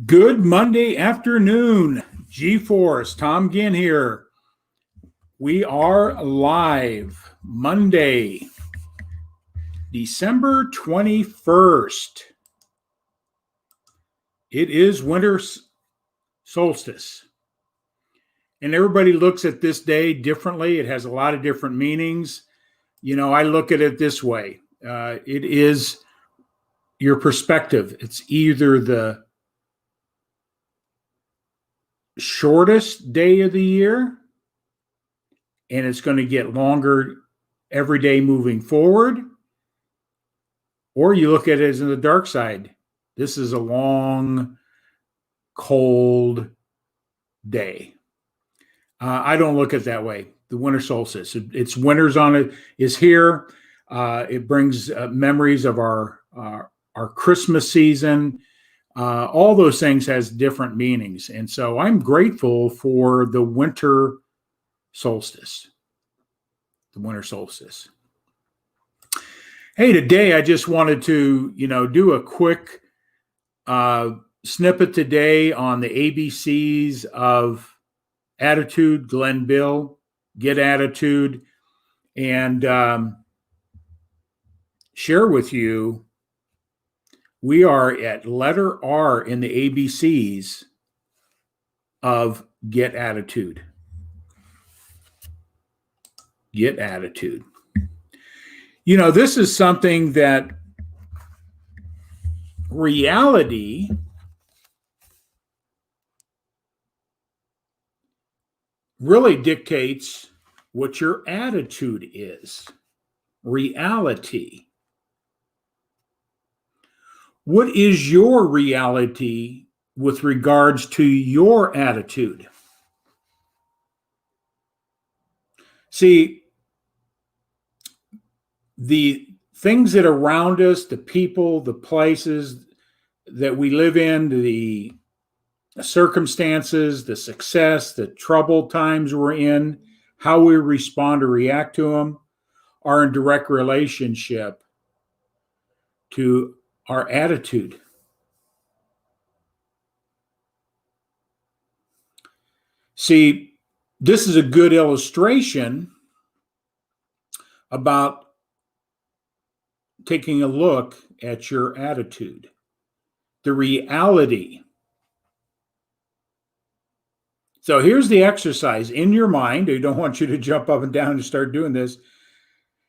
Good Monday afternoon, G-Force. Tom Ginn here. We are live Monday, December 21st. It is winter solstice. And everybody looks at this day differently. It has a lot of different meanings. You know, I look at it this way. It is your perspective. It's either the shortest day of the year, and it's going to get longer every day moving forward, or you look at it as in the dark side. This is a long, cold day. I don't look at it that way. The winter solstice, it's winter's on it, is here. It brings memories of our Christmas season. All those things has different meanings. And so I'm grateful for the winter solstice. The winter solstice. Hey, today I just wanted to, do a quick snippet today on the ABCs of attitude, Glenn Bill, Get Attitude, and share with you. We are at letter R in the ABCs of Get Attitude. Get Attitude. You know, this is something that reality really dictates what your attitude is. Reality. What is your reality with regards to your attitude? See, the things that are around us, the people, the places that we live in, the circumstances, the success, the troubled times we're in, how we respond or react to them are in direct relationship to our attitude. See, this is a good illustration about taking a look at your attitude, the reality. So here's the exercise in your mind. I don't want you to jump up and down and start doing this.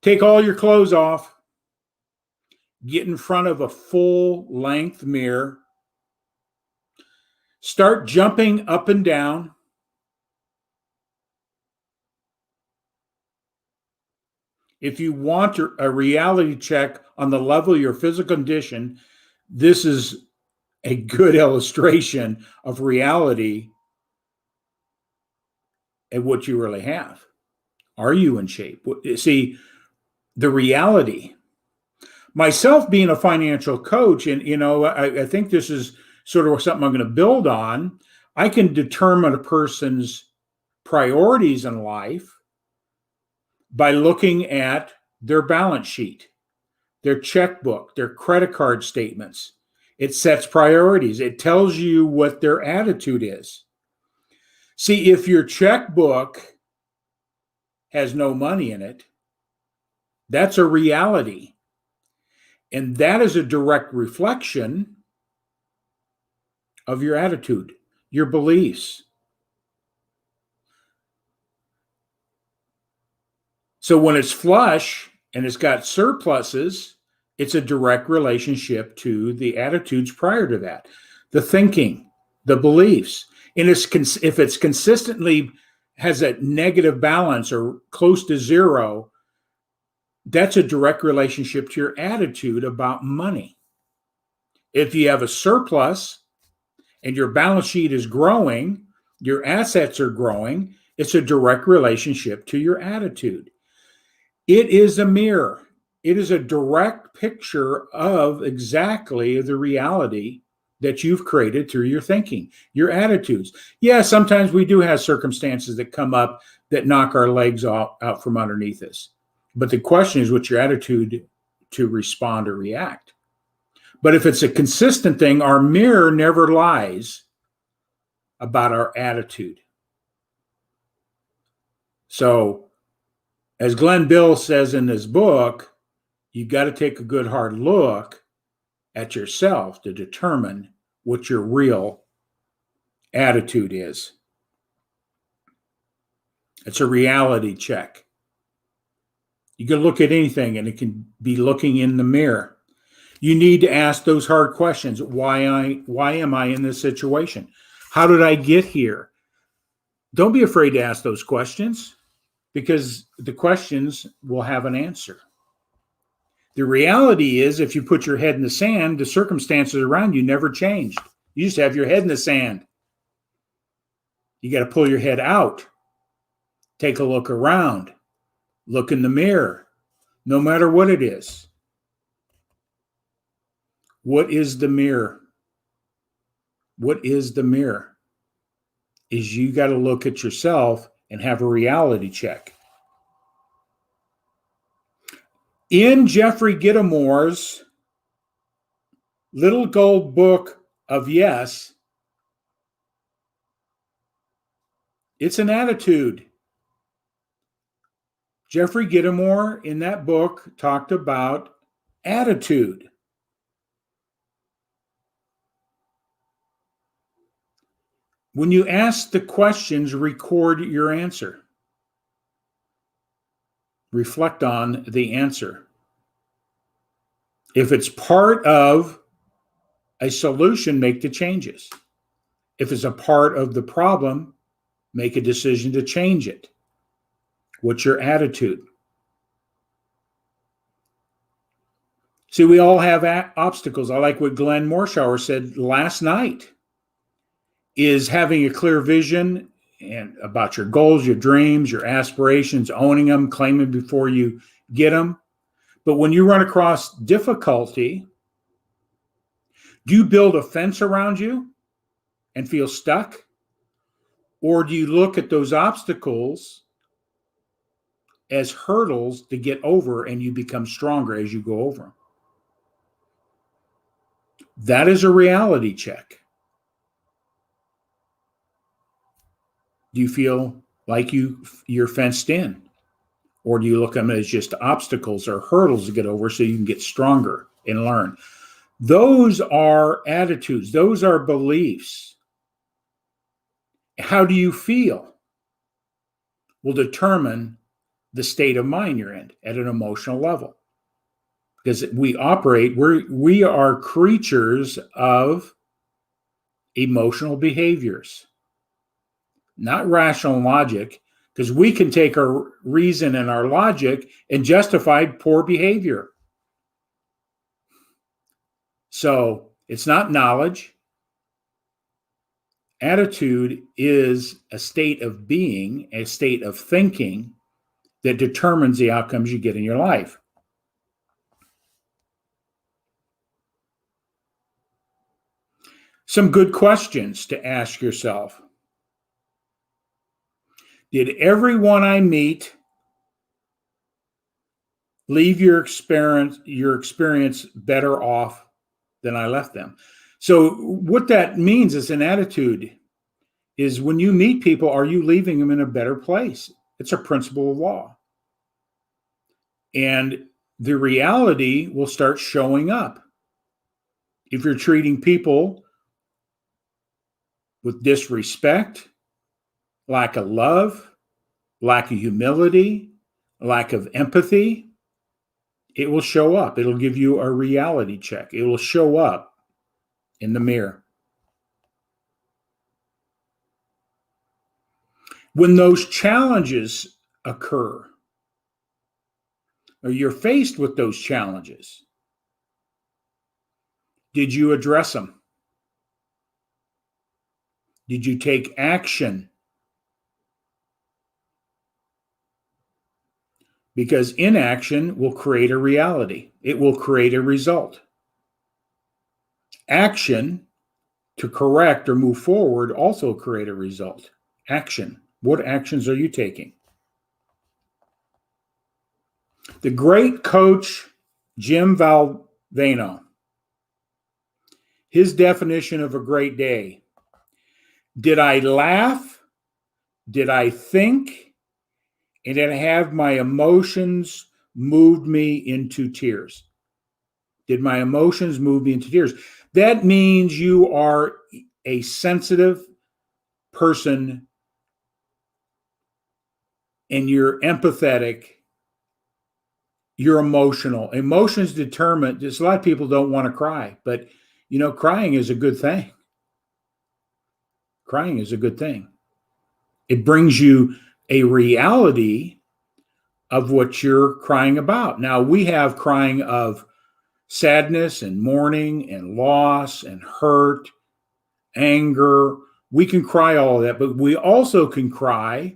Take all your clothes off. Get in front of a full-length mirror. Start jumping up and down. If you want a reality check on the level of your physical condition, this is a good illustration of reality and what you really have. Are you in shape? See, the reality. Myself being a financial coach, and I think this is sort of something I'm going to build on. I can determine a person's priorities in life by looking at their balance sheet, their checkbook, their credit card statements. It sets priorities. It tells you what their attitude is. See, if your checkbook has no money in it, that's a reality. And that is a direct reflection of your attitude, your beliefs. So when it's flush and it's got surpluses, it's a direct relationship to the attitudes prior to that, the thinking, the beliefs. And if it's consistently has a negative balance or close to zero, that's a direct relationship to your attitude about money. If you have a surplus and your balance sheet is growing, your assets are growing, it's a direct relationship to your attitude. It is a mirror. It is a direct picture of exactly the reality that you've created through your thinking, your attitudes. Yeah, sometimes we do have circumstances that come up that knock our legs out from underneath us. But the question is what's your attitude to respond or react? But if it's a consistent thing, our mirror never lies about our attitude. So, as Glenn Bill says in his book, you've got to take a good hard look at yourself to determine what your real attitude is. It's a reality check. You can look at anything and it can be looking in the mirror. You need to ask those hard questions. Why am I in this situation? How did I get here? Don't be afraid to ask those questions, because the questions will have an answer. The reality is, if you put your head in the sand, the circumstances around you never changed. You just have your head in the sand. You got to pull your head out. Take a look around. Look in the mirror, no matter what it is. What is the mirror? What is the mirror? Is you got to look at yourself and have a reality check. In Jeffrey Gitomore's Little Gold Book of Yes, it's an attitude. Jeffrey Gitomore in that book talked about attitude. When you ask the questions, record your answer. Reflect on the answer. If it's part of a solution, make the changes. If it's a part of the problem, make a decision to change it. What's your attitude? See, we all have obstacles. I like what Glenn Morshower said last night, is having a clear vision and about your goals, your dreams, your aspirations, owning them, claiming before you get them. But when you run across difficulty, do you build a fence around you and feel stuck? Or do you look at those obstacles as hurdles to get over, and you become stronger as you go over them? That is a reality check. Do you feel like you're fenced in? Or do you look at them as just obstacles or hurdles to get over so you can get stronger and learn? Those are attitudes. Those are beliefs. How do you feel will determine the state of mind you're in at an emotional level. Because we are creatures of emotional behaviors, not rational logic, because we can take our reason and our logic and justify poor behavior. So it's not knowledge. Attitude is a state of being, a state of thinking that determines the outcomes you get in your life. Some good questions to ask yourself. Did everyone I meet leave your experience better off than I left them? So what that means is an attitude is when you meet people, are you leaving them in a better place? It's a principle of law. And the reality will start showing up. If you're treating people with disrespect, lack of love, lack of humility, lack of empathy, it will show up. It'll give you a reality check. It will show up in the mirror. When those challenges occur, or you're faced with those challenges, did you address them? Did you take action? Because inaction will create a reality. It will create a result. Action to correct or move forward also create a result. Action. What actions are you taking? The great coach Jim Valvano His definition of a great day. Did I laugh? Did I think? And did I have my emotions moved me into tears? Did my emotions move me into tears? That means you are a sensitive person and you're empathetic. You're emotional. Emotions determine. Just a lot of people don't want to cry, but crying is a good thing. Crying is a good thing. It brings you a reality of what you're crying about. Now, we have crying of sadness and mourning and loss and hurt, anger. We can cry all of that, but we also can cry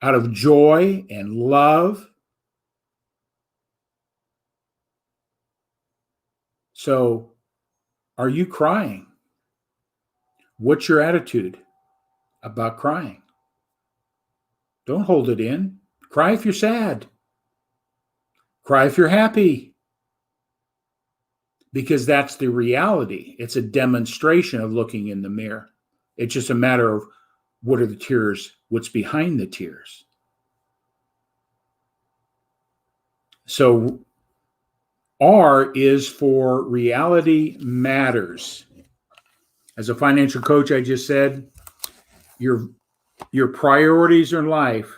out of joy and love. So, are you crying? What's your attitude about crying? Don't hold it in. Cry if you're sad. Cry if you're happy. Because that's the reality. It's a demonstration of looking in the mirror. It's just a matter of what are the tears, what's behind the tears. So R is for reality matters. As a financial coach, I just said, your priorities in life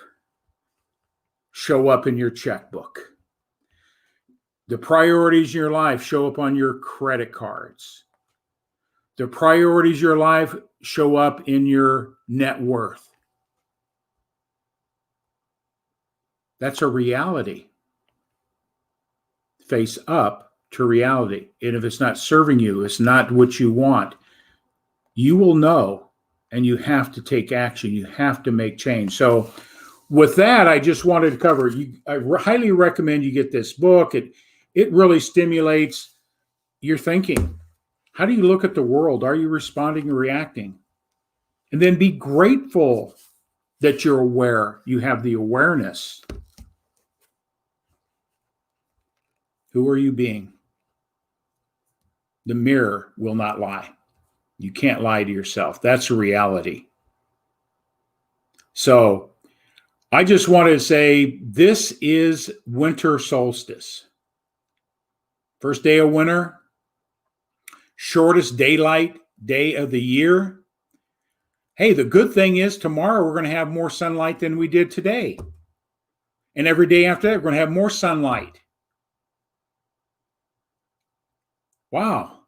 show up in your checkbook. The priorities in your life show up on your credit cards. The priorities of your life show up in your net worth. That's a reality. Face up to reality. And if it's not serving you, it's not what you want, you will know, and you have to take action. You have to make change. So with that, I just wanted to cover, I highly recommend you get this book. It really stimulates your thinking. How do you look at the world? Are you responding or reacting? And then be grateful that you're aware. You have the awareness. Who are you being? The mirror will not lie. You can't lie to yourself. That's a reality. So I just wanted to say this is winter solstice. First day of winter, shortest daylight day of the year. Hey, the good thing is tomorrow we're going to have more sunlight than we did today. And every day after that, we're going to have more sunlight. Wow.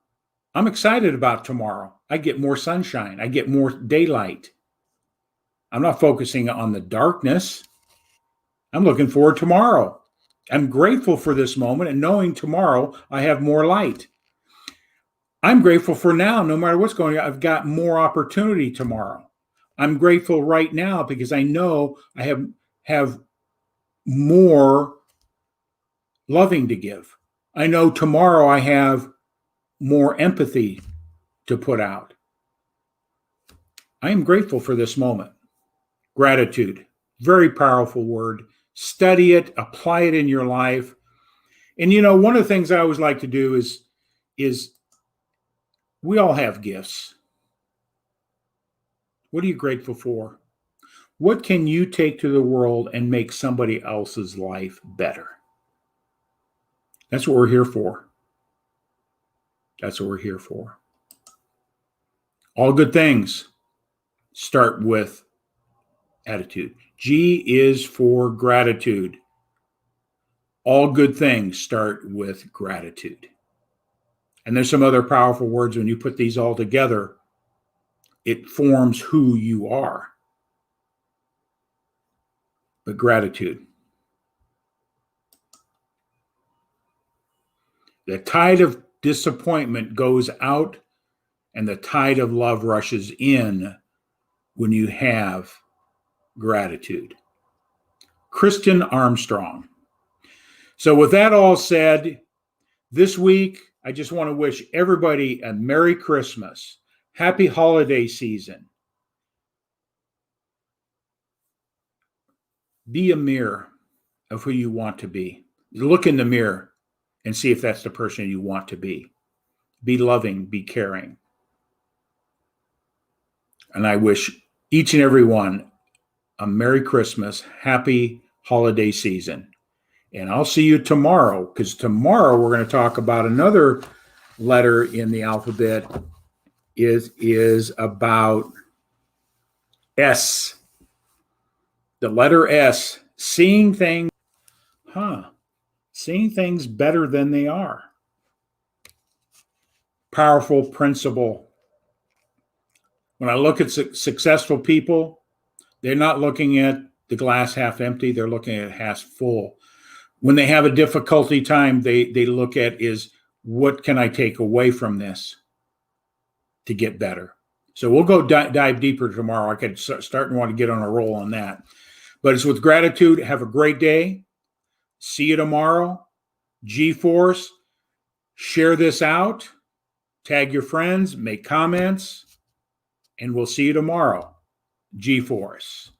I'm excited about tomorrow. I get more sunshine. I get more daylight. I'm not focusing on the darkness. I'm looking forward to tomorrow. I'm grateful for this moment and knowing tomorrow I have more light. I'm grateful for now, no matter what's going on. I've got more opportunity tomorrow. I'm grateful right now because I know I have more loving to give. I know tomorrow I have more empathy to put out. I am grateful for this moment. Gratitude, very powerful word. Study it, apply it in your life. And one of the things I always like to do is we all have gifts. What are you grateful for? What can you take to the world and make somebody else's life better? That's what we're here for. That's what we're here for. All good things start with attitude. G is for gratitude. All good things start with gratitude. And there's some other powerful words. When you put these all together, it forms who you are. But gratitude. The tide of disappointment goes out and the tide of love rushes in when you have gratitude. Kristen Armstrong. So with that all said, this week, I just want to wish everybody a Merry Christmas, Happy Holiday Season. Be a mirror of who you want to be. Look in the mirror and see if that's the person you want to be. be loving, be caring. And I wish each and every one a Merry Christmas, happy holiday season. And I'll see you tomorrow, because tomorrow we're going to talk about another letter in the alphabet. Is about S. The letter S, seeing things, seeing things better than they are. Powerful principle. When I look at successful people, they're not looking at the glass half empty, they're looking at half full. When they have a difficulty time, they look at is, what can I take away from this to get better? So we'll go dive deeper tomorrow. I could start and want to get on a roll on that. But it's with gratitude. Have a great day. See you tomorrow. G-Force. Share this out. Tag your friends. Make comments. And we'll see you tomorrow. G-Force.